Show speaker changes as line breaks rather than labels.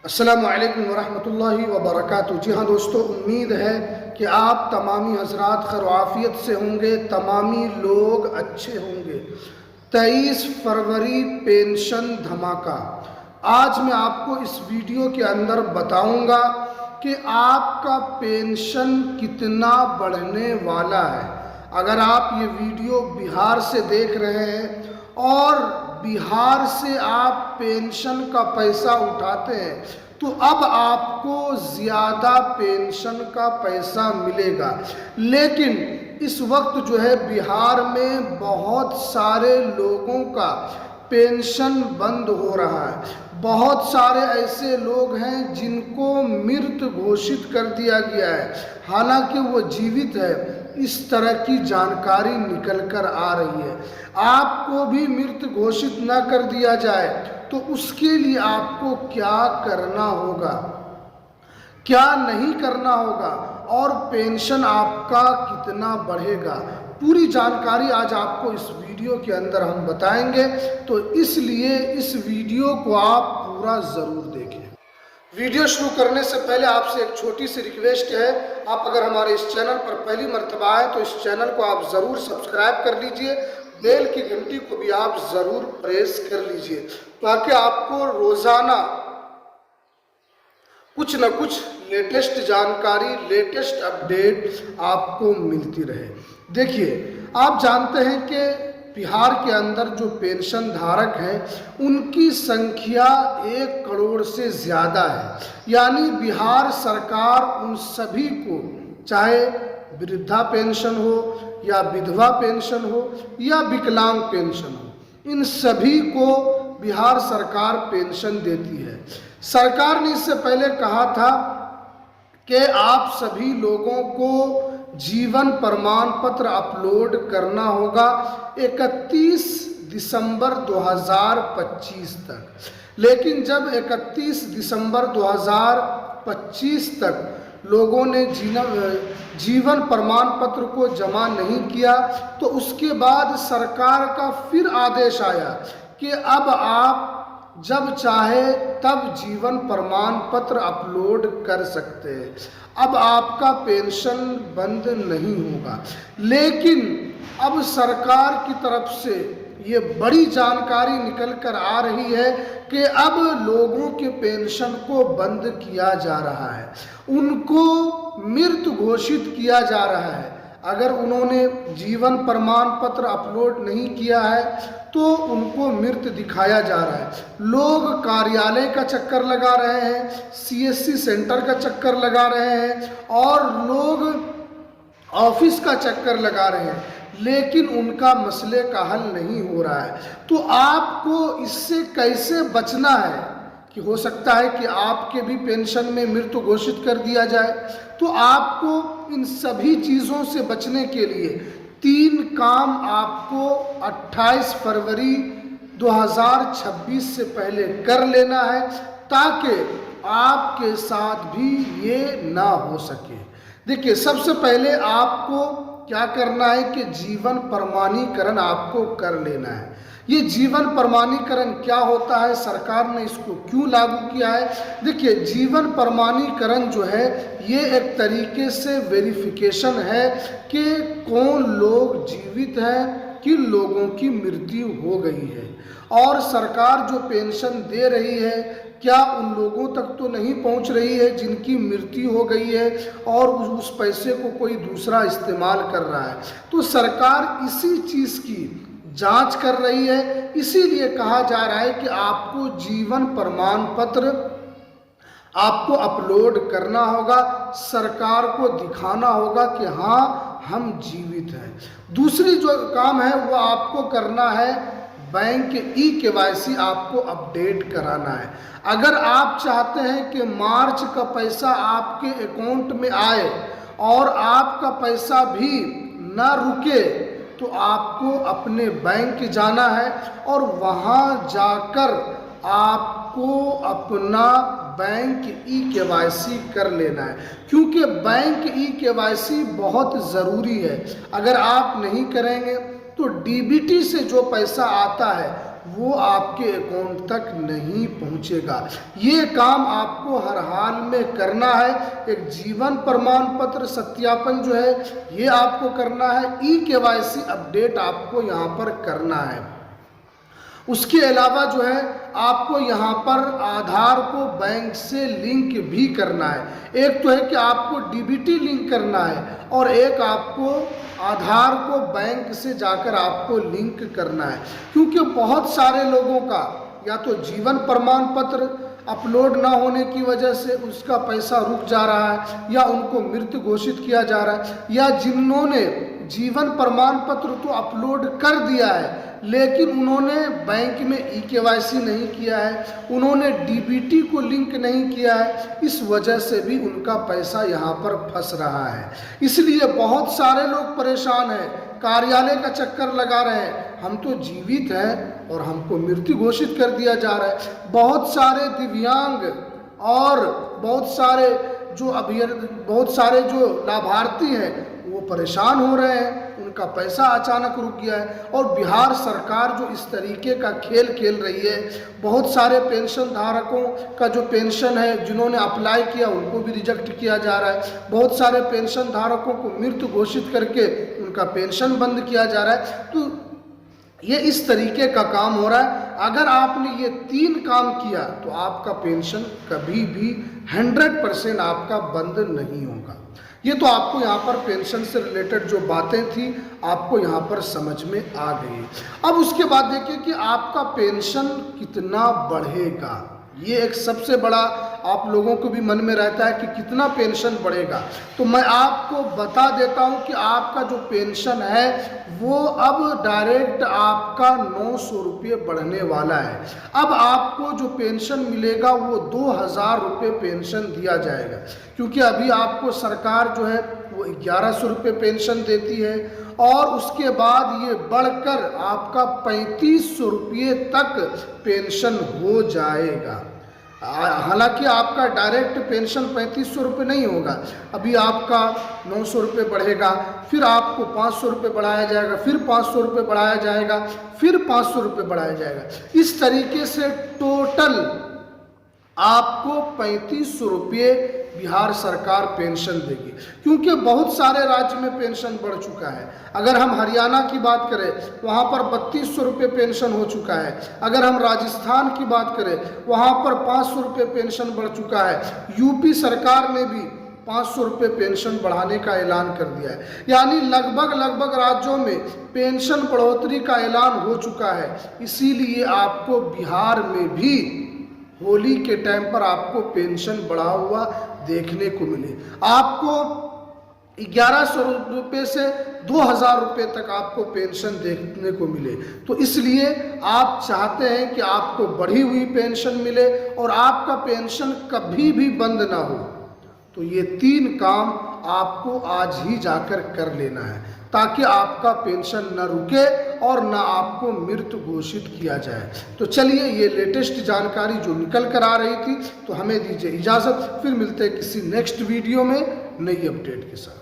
अस्सलामु अलैकुम वरहमतुल्लाहि वबरकातुहू। जी हाँ दोस्तों, उम्मीद है कि आप तमामी हजरात खैर आफियत से होंगे, तमामी लोग अच्छे होंगे। 23 फरवरी पेंशन धमाका। आज मैं आपको इस वीडियो के अंदर बताऊंगा कि आपका पेंशन कितना बढ़ने वाला है। अगर आप ये वीडियो बिहार से देख रहे हैं और बिहार से आप पेंशन का पैसा उठाते हैं तो अब आपको ज़्यादा पेंशन का पैसा मिलेगा। लेकिन इस वक्त जो है बिहार में बहुत सारे लोगों का पेंशन बंद हो रहा है। बहुत सारे ऐसे लोग हैं जिनको मृत घोषित कर दिया गया है, हालांकि वो जीवित है। इस तरह की जानकारी निकल कर आ रही है। आपको भी मृत घोषित न कर दिया जाए तो उसके लिए आपको क्या करना होगा, क्या नहीं करना होगा और पेंशन आपका कितना बढ़ेगा, पूरी जानकारी आज आपको इस वीडियो के अंदर हम बताएंगे। तो इसलिए इस वीडियो को आप पूरा ज़रूर देखें। वीडियो शुरू करने से पहले आपसे एक छोटी सी रिक्वेस्ट है, आप अगर हमारे इस चैनल पर पहली मर्तबा आए तो इस चैनल को आप ज़रूर सब्सक्राइब कर लीजिए, बेल की घंटी को भी आप ज़रूर प्रेस कर लीजिए ताकि आपको रोज़ाना कुछ न कुछ लेटेस्ट जानकारी, लेटेस्ट अपडेट आपको मिलती रहे। देखिए, आप जानते हैं कि बिहार के अंदर जो पेंशन धारक हैं उनकी संख्या 1 करोड़ से ज़्यादा है। यानी बिहार सरकार उन सभी को, चाहे वृद्धा पेंशन हो या विधवा पेंशन हो या विकलांग पेंशन हो, इन सभी को बिहार सरकार पेंशन देती है। सरकार ने इससे पहले कहा था कि आप सभी लोगों को जीवन प्रमाण पत्र अपलोड करना होगा 31 दिसंबर 2025 तक। लेकिन जब 31 दिसंबर 2025 तक लोगों ने जीवन प्रमाण पत्र को जमा नहीं किया तो उसके बाद सरकार का फिर आदेश आया कि अब आप जब चाहे तब जीवन प्रमाण पत्र अपलोड कर सकते हैं, अब आपका पेंशन बंद नहीं होगा। लेकिन अब सरकार की तरफ से ये बड़ी जानकारी निकल कर आ रही है कि अब लोगों के पेंशन को बंद किया जा रहा है, उनको मृत घोषित किया जा रहा है। अगर उन्होंने जीवन प्रमाण पत्र अपलोड नहीं किया है तो उनको मृत दिखाया जा रहा है। लोग कार्यालय का चक्कर लगा रहे हैं, सीएससी सेंटर का चक्कर लगा रहे हैं और लोग ऑफिस का चक्कर लगा रहे हैं, लेकिन उनका मसले का हल नहीं हो रहा है। तो आपको इससे कैसे बचना है कि हो सकता है कि आपके भी पेंशन में मृत्यु घोषित कर दिया जाए। तो आपको इन सभी चीज़ों से बचने के लिए 3 काम आपको 28 फरवरी 2026 से पहले कर लेना है ताकि आपके साथ भी ये ना हो सके। देखिए, सबसे पहले आपको क्या करना है कि जीवन प्रमाणीकरण आपको कर लेना है। ये जीवन प्रमाणीकरण क्या होता है, सरकार ने इसको क्यों लागू किया है? देखिए, जीवन प्रमाणीकरण जो है ये एक तरीके से वेरिफिकेशन है कि कौन लोग जीवित हैं, किन लोगों की मृत्यु हो गई है और सरकार जो पेंशन दे रही है क्या उन लोगों तक तो नहीं पहुंच रही है जिनकी मृत्यु हो गई है और उस पैसे को कोई दूसरा इस्तेमाल कर रहा है। तो सरकार इसी चीज़ की जांच कर रही है, इसीलिए कहा जा रहा है कि आपको जीवन प्रमाण पत्र आपको अपलोड करना होगा, सरकार को दिखाना होगा कि हाँ हम जीवित हैं। दूसरी जो काम है वो आपको करना है, बैंक ई-केवाईसी आपको अपडेट कराना है। अगर आप चाहते हैं कि मार्च का पैसा आपके अकाउंट में आए और आपका पैसा भी ना रुके तो आपको अपने बैंक जाना है और वहाँ जाकर आपको अपना बैंक ई-केवाईसी कर लेना है, क्योंकि बैंक ई-केवाईसी बहुत ज़रूरी है। अगर आप नहीं करेंगे तो डीबीटी से जो पैसा आता है वो आपके अकाउंट तक नहीं पहुंचेगा। ये काम आपको हर हाल में करना है। एक जीवन प्रमाण पत्र सत्यापन जो है ये आपको करना है। ई-केवाईसी अपडेट आपको यहाँ पर करना है। उसके अलावा जो है आपको यहाँ पर आधार को बैंक से लिंक भी करना है। एक तो है कि आपको डीबीटी लिंक करना है और एक आपको आधार को बैंक से जाकर आपको लिंक करना है, क्योंकि बहुत सारे लोगों का या तो जीवन प्रमाण पत्र अपलोड ना होने की वजह से उसका पैसा रुक जा रहा है या उनको मृत घोषित किया जा रहा है, या जिन्होंने जीवन प्रमाण पत्र तो अपलोड कर दिया है लेकिन उन्होंने बैंक में ई-केवाईसी नहीं किया है, उन्होंने डीबीटी को लिंक नहीं किया है, इस वजह से भी उनका पैसा यहाँ पर फंस रहा है। इसलिए बहुत सारे लोग परेशान हैं, कार्यालय का चक्कर लगा रहे हैं, हम तो जीवित हैं और हमको मृत्यु घोषित कर दिया जा रहा है। बहुत सारे दिव्यांग और बहुत सारे जो लाभार्थी हैं वो परेशान हो रहे हैं, उनका पैसा अचानक रुक गया है। और बिहार सरकार जो इस तरीके का खेल खेल रही है, बहुत सारे पेंशन धारकों का जो पेंशन है जिन्होंने अप्लाई किया उनको भी रिजेक्ट किया जा रहा है, बहुत सारे पेंशन धारकों को मृत घोषित करके उनका पेंशन बंद किया जा रहा है। तो ये इस तरीके का काम हो रहा है। अगर आपने ये 3 काम किया तो आपका पेंशन कभी भी 100% आपका बंद नहीं होगा। ये तो आपको यहाँ पर पेंशन से रिलेटेड जो बातें थी आपको यहाँ पर समझ में आ गई। अब उसके बाद देखिए कि आपका पेंशन कितना बढ़ेगा। ये एक सबसे बड़ा आप लोगों को भी मन में रहता है कि कितना पेंशन बढ़ेगा। तो मैं आपको बता देता हूं कि आपका जो पेंशन है वो अब डायरेक्ट आपका 900 रुपये बढ़ने वाला है। अब आपको जो पेंशन मिलेगा वो 2000 रुपये पेंशन दिया जाएगा, क्योंकि अभी आपको सरकार जो है वो 1100 रुपये पेंशन देती है और उसके बाद ये बढ़कर आपका 3500 रुपये तक पेंशन हो जाएगा। हालांकि आपका डायरेक्ट पेंशन 3500 रुपये नहीं होगा, अभी आपका 900 रुपये बढ़ेगा, फिर आपको 500 रुपये बढ़ाया जाएगा, फिर 500 रुपये बढ़ाया जाएगा, फिर 500 रुपये बढ़ाया जाएगा। इस तरीके से टोटल आपको 3500 रुपये बिहार सरकार पेंशन देगी, क्योंकि बहुत सारे राज्य में पेंशन बढ़ चुका है। अगर हम हरियाणा की बात करें वहाँ पर 3200 रुपये पेंशन हो चुका है। अगर हम राजस्थान की बात करें वहाँ पर 500 रुपये पेंशन बढ़ चुका है। यूपी सरकार ने भी 500 रुपये पेंशन बढ़ाने का ऐलान कर दिया है। यानी लगभग राज्यों में पेंशन बढ़ोतरी का ऐलान हो चुका है। इसीलिए आपको बिहार में भी होली के टाइम पर आपको पेंशन बढ़ा हुआ देखने को मिले। आपको 1100 रुपये से 2000 रुपये तक आपको पेंशन देखने को मिले। तो इसलिए आप चाहते हैं कि आपको बढ़ी हुई पेंशन मिले और आपका पेंशन कभी भी बंद ना हो। तो ये 3 काम आपको आज ही जाकर कर लेना है, ताकि आपका पेंशन न रुके और न आपको मृत घोषित किया जाए। तो चलिए, ये लेटेस्ट जानकारी जो निकल कर आ रही थी, तो हमें दीजिए इजाज़त। फिर मिलते हैं किसी नेक्स्ट वीडियो में नई अपडेट के साथ।